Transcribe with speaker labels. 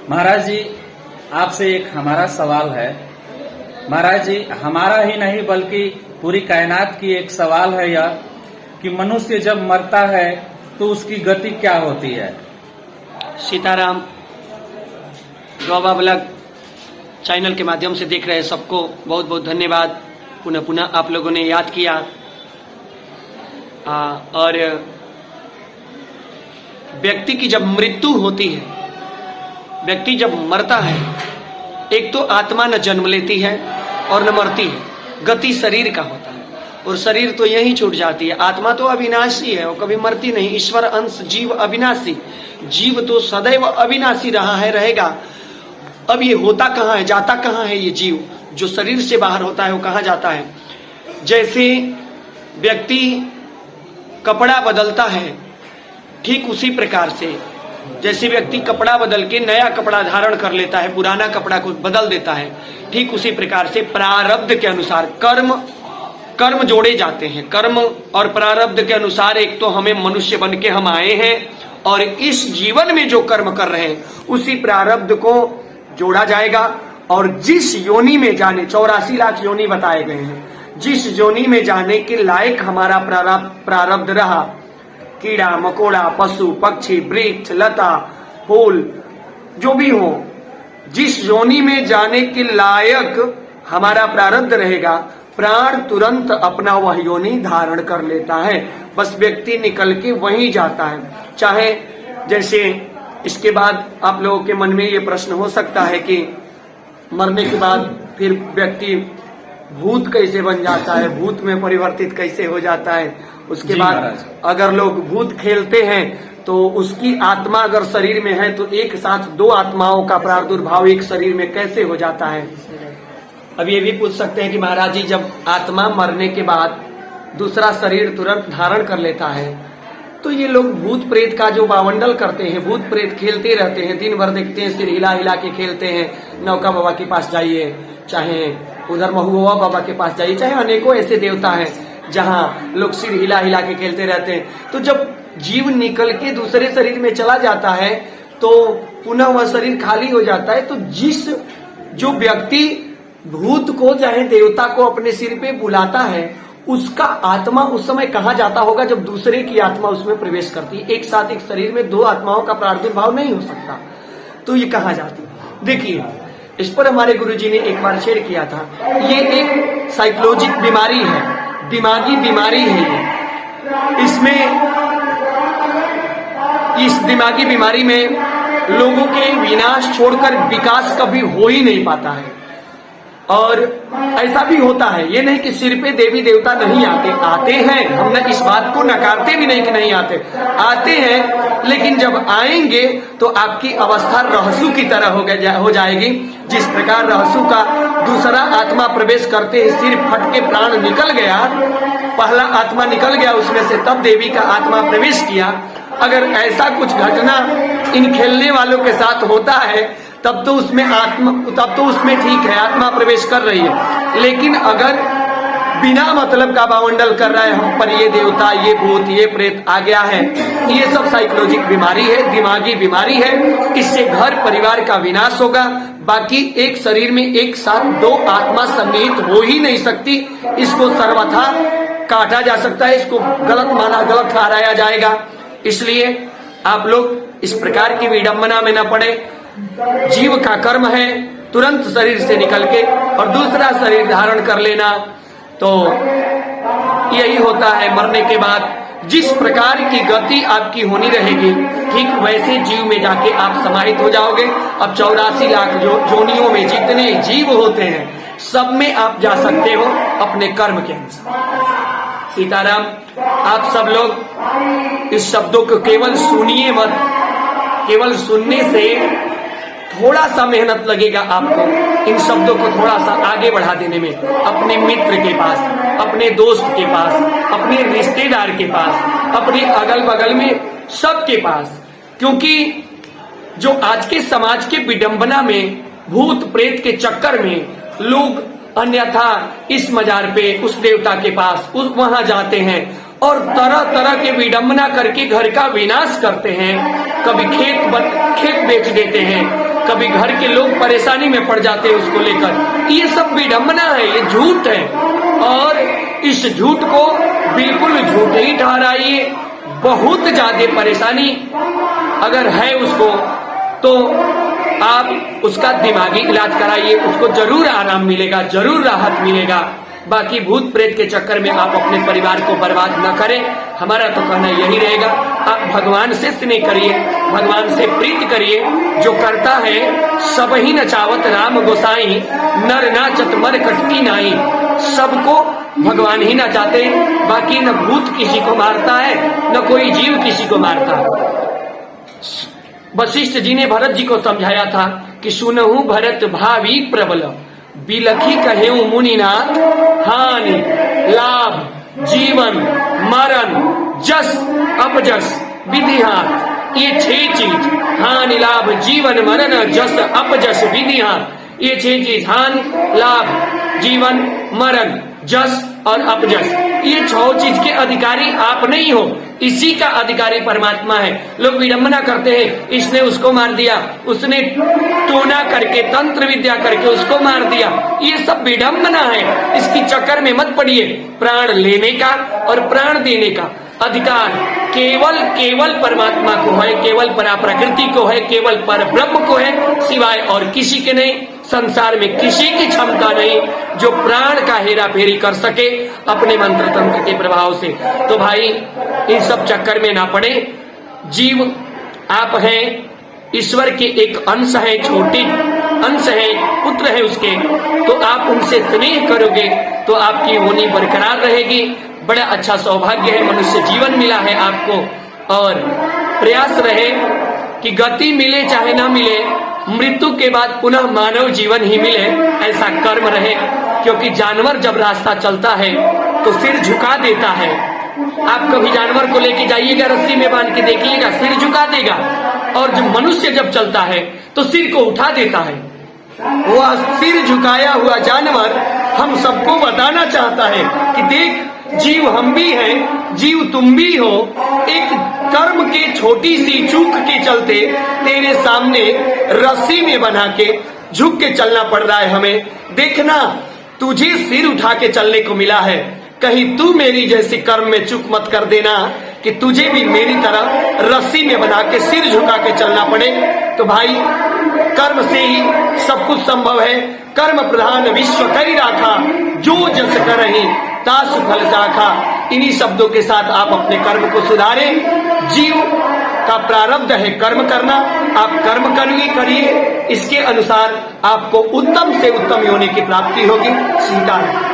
Speaker 1: महाराज जी, आपसे एक हमारा सवाल है। महाराज जी, हमारा ही नहीं बल्कि पूरी कायनात की एक सवाल है यह कि मनुष्य जब मरता है तो उसकी गति क्या होती है।
Speaker 2: सीताराम। बाबा ब्लॉग चैनल के माध्यम से देख रहे सबको बहुत बहुत धन्यवाद। पुनः पुनः आप लोगों ने याद किया। और व्यक्ति की जब मृत्यु होती है, व्यक्ति जब मरता है, एक तो आत्मा न जन्म लेती है और न मरती है, गति शरीर का होता है और शरीर तो यही छूट जाती है। आत्मा तो अविनाशी है, वो कभी मरती नहीं। ईश्वर अंश जीव अविनाशी, जीव तो सदैव अविनाशी रहा है, रहेगा। अब ये होता कहाँ है, जाता कहाँ है ये जीव जो शरीर से बाहर होता है, वो कहाँ जाता है। जैसे व्यक्ति कपड़ा बदलता है, ठीक उसी प्रकार से जैसे व्यक्ति कपड़ा बदल के नया कपड़ा धारण कर लेता है, पुराना कपड़ा को बदल देता है, ठीक उसी प्रकार से प्रारब्ध के अनुसार कर्म जोड़े जाते हैं। कर्म और प्रारब्ध के अनुसार एक तो हमें मनुष्य बन के हम आए हैं और इस जीवन में जो कर्म कर रहे हैं उसी प्रारब्ध को जोड़ा जाएगा। और जिस योनि में जाने, 84 लाख योनि बताए गए हैं, जिस योनि में जाने के लायक हमारा प्रारब्ध रहा, कीड़ा मकोड़ा, पशु पक्षी, वृक्ष लता फूल जो भी हो, जिस योनि में जाने के लायक हमारा प्रारब्ध रहेगा, प्राण तुरंत अपना वह योनि धारण कर लेता है। बस व्यक्ति निकल के वहीं जाता है। चाहे जैसे इसके बाद आप लोगों के मन में ये प्रश्न हो सकता है कि मरने के बाद फिर व्यक्ति भूत कैसे बन जाता है, भूत में परिवर्तित कैसे हो जाता है। उसके बाद अगर लोग भूत खेलते हैं तो उसकी आत्मा अगर शरीर में है तो एक साथ दो आत्माओं का प्रादुर्भाव एक शरीर में कैसे हो जाता है। अब ये भी पूछ सकते हैं कि महाराज जी, जब आत्मा मरने के बाद दूसरा शरीर तुरंत धारण कर लेता है तो ये लोग भूत प्रेत का जो वावंडल करते हैं, भूत प्रेत खेलते रहते हैं, दिन भर देखते हैं, सिर हिला हिला के खेलते हैं। नौका बाबा के पास जाइए, चाहे उधर महुआ बाबा के पास जाइए, चाहे अनेकों ऐसे देवता हैं जहाँ लोग सिर हिला हिला के खेलते रहते हैं। तो जब जीव निकल के दूसरे शरीर में चला जाता है तो पुनः वह शरीर खाली हो जाता है। तो जो व्यक्ति भूत को चाहे देवता को अपने सिर पे बुलाता है, उसका आत्मा उस समय कहाँ जाता होगा जब दूसरे की आत्मा उसमें प्रवेश करती है। एक साथ एक शरीर में दो आत्माओं का प्रादुर्भाव नहीं हो सकता, तो ये कहाँ जाती है। देखिए, इस पर हमारे गुरुजी ने एक बार शेयर किया था। ये एक साइकोलॉजिक बीमारी है, दिमागी बीमारी है ये। इस दिमागी बीमारी में लोगों के विनाश छोड़कर विकास कभी हो ही नहीं पाता है। और ऐसा भी होता है, ये नहीं कि सिर पे देवी देवता नहीं आते हैं। हम न इस बात को नकारते भी नहीं कि नहीं आते हैं, लेकिन जब आएंगे तो आपकी अवस्था रहसु की तरह हो जाएगी। जिस प्रकार रहसु का दूसरा आत्मा प्रवेश करते ही सिर फट के प्राण निकल गया, पहला आत्मा निकल गया उसमें से, तब देवी का आत्मा प्रवेश किया। अगर ऐसा कुछ घटना इन खेलने वालों के साथ होता है तब तो उसमें ठीक है, आत्मा प्रवेश कर रही है। लेकिन अगर बिना मतलब का बावंडल कर रहा है, हम पर ये देवता, ये भूत, ये प्रेत आ गया है, ये सब साइकोलॉजिक बीमारी है, दिमागी बीमारी है। इससे घर परिवार का विनाश होगा। बाकी एक शरीर में एक साथ दो आत्मा सम्मिलित हो ही नहीं सकती। इसको सर्वथा काटा जा सकता है, इसको गलत ठहराया जाएगा। इसलिए आप लोग इस प्रकार की विडंबना में न पड़े। जीव का कर्म है तुरंत शरीर से निकल के और दूसरा शरीर धारण कर लेना। तो यही होता है, मरने के बाद जिस प्रकार की गति आपकी होनी रहेगी, ठीक वैसे जीव में जाके आप समाहित हो जाओगे। अब 84 लाख जोनियों में जितने जीव होते हैं सब में आप जा सकते हो अपने कर्म के अनुसार। सीताराम। आप सब लोग इस शब्दों को केवल सुनिए मत, केवल सुनने से थोड़ा सा मेहनत लगेगा आपको इन शब्दों को थोड़ा सा आगे बढ़ा देने में। अपने मित्र के पास, अपने दोस्त के पास, अपने रिश्तेदार के पास, अपने अगल बगल में सबके पास। क्योंकि जो आज के समाज के विडंबना में, भूत प्रेत के चक्कर में लोग अन्यथा इस मजार पे, उस देवता के पास, वहां जाते हैं और तरह तरह के विडंबना करके घर का विनाश करते हैं। कभी खेत बेच देते हैं, कभी घर के लोग परेशानी में पड़ जाते हैं उसको लेकर। ये सब विडंबना है, ये झूठ है, और इस झूठ को बिल्कुल झूठ ही ठहराइए। बहुत ज्यादा परेशानी अगर है उसको तो आप उसका दिमागी इलाज कराइए, उसको जरूर आराम मिलेगा, जरूर राहत मिलेगा। बाकी भूत प्रेत के चक्कर में आप अपने परिवार को बर्बाद न करें। हमारा तो कहना यही रहेगा, आप भगवान से स्नेह करिए, भगवान से प्रीति करिए। जो करता है सब ही नचावत राम गोसाई, नर नाचत मर कटकी नाई। सबको भगवान ही नचाते हैं, बाकी न भूत किसी को मारता है, न कोई जीव किसी को मारता है। वशिष्ठ जी ने भरत जी को समझाया था कि सुनहु भरत भावी प्रबल, बिलखी कहेऊ मुनिनाथ, हानि लाभ जीवन मरण जस अपजस विधिहार। ये 6 चीज, हानि लाभ जीवन मरण जस अपजस विधिहार, ये 6 चीज, हानि लाभ जीवन मरण जस और अपजस, ये 6 चीज के अधिकारी आप नहीं हो, इसी का अधिकारी परमात्मा है। लोग विडंबना करते हैं, इसने उसको मार दिया, उसने टोना करके तंत्र विद्या करके उसको मार दिया, ये सब विडंबना है। इसकी चक्कर में मत पड़िए। प्राण लेने का और प्राण देने का अधिकार केवल परमात्मा को है, केवल परा प्रकृति को है, केवल पर ब्रह्म को है, सिवाय और किसी के नहीं। संसार में किसी की क्षमता नहीं जो प्राण का हेरा फेरी कर सके अपने मंत्र तंत्र के प्रभाव से। तो भाई इन सब चक्कर में ना पड़े। जीव आप हैं, ईश्वर के एक अंश है, छोटे अंश है, पुत्र है उसके, तो आप उनसे स्नेह करोगे तो आपकी होनी बरकरार रहेगी। बड़ा अच्छा सौभाग्य है, मनुष्य जीवन मिला है आपको, और प्रयास रहे कि गति मिले चाहे ना मिले, मृत्यु के बाद पुनः मानव जीवन ही मिले, ऐसा कर्म रहे। क्योंकि जानवर जब रास्ता चलता है तो सिर झुका देता है। आप कभी जानवर को लेके जाइएगा, रस्सी में बांध के देखिएगा, सिर झुका देगा। और जो मनुष्य जब चलता है तो सिर को उठा देता है। वह सिर झुकाया हुआ जानवर हम सबको बताना चाहता है कि देख, जीव हम भी हैं, जीव तुम भी हो। एक कर्म के छोटी सी चूक के चलते तेरे सामने रस्सी में बना के झुक के चलना पड़ रहा है हमें। देखना, तुझे सिर उठा के चलने को मिला है, कहीं तू मेरी जैसी कर्म में चूक मत कर देना कि तुझे भी मेरी तरह रस्सी में बना के सिर झुका के चलना पड़े। तो भाई कर्म से ही सब कुछ संभव है। कर्म प्रधान विश्व करी राखा, जो जस करहि तासु फल चाखा। इन्हीं शब्दों के साथ आप अपने कर्म को सुधारें। जीव का प्रारब्ध है कर्म करना, आप कर्म करिए, इसके अनुसार आपको उत्तम से उत्तम योनि की प्राप्ति होगी। सीता है।